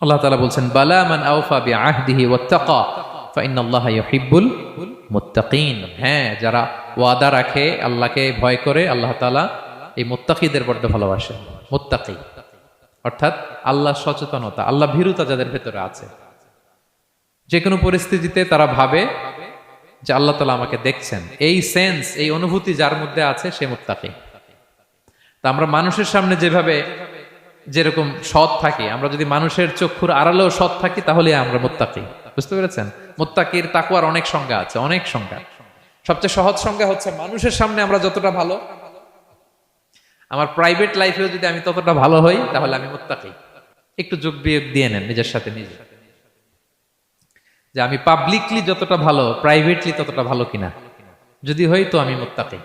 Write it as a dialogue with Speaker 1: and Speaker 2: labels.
Speaker 1: আল্লাহ তাআলা বলছেন বালা মান আওফা বিআহদিহি ওয়াত্তাকা ফাইন্নাল্লাহা ইউহিব্বুল মুত্তাকিন। হ্যাঁ, যারা ওয়াদা রাখে, আল্লাহকে ভয় করে, আল্লাহ তাআলা এই মুত্তাকিদের বড্ড ভালোবাসেন। মুত্তাকি অর্থাৎ আল্লাহ সচেতনতা, আল্লাহ ভীরুতা যাদের ভেতরে আছে, যে কোনো পরিস্থিতিতে তারা ভাবে যে আল্লাহ তাআলা আমাকে দেখছেন, এই সেন্স, এই অনুভূতি যার মধ্যে আছে সে মুত্তাকি। তা আমরা মানুষের সামনে যেভাবে যেরকম সৎ থাকি, আমরা যদি মানুষের চক্ষুর আড়ালেও সৎ থাকি তাহলে আমরা মুত্তাকি। বুঝতে পেরেছেন? মুত্তাকির তাকওয়ার অনেক সংজ্ঞা আছে, অনেক সংজ্ঞা। সবচেয়ে সহজ সংজ্ঞা হচ্ছে মানুষের সামনে আমরা যতটা ভালো, আমার প্রাইভেট লাইফেও যদি আমি ততটা ভালো হই তাহলে আমি মুত্তাকি। একটু যোগ বিয়োগ দিয়ে নেন নিজের সাথে নিজে, যে আমি পাবলিকলি যতটা ভালো প্রাইভেটলি ততটা ভালো কিনা। যদি হই তো আমি মুত্তাকি।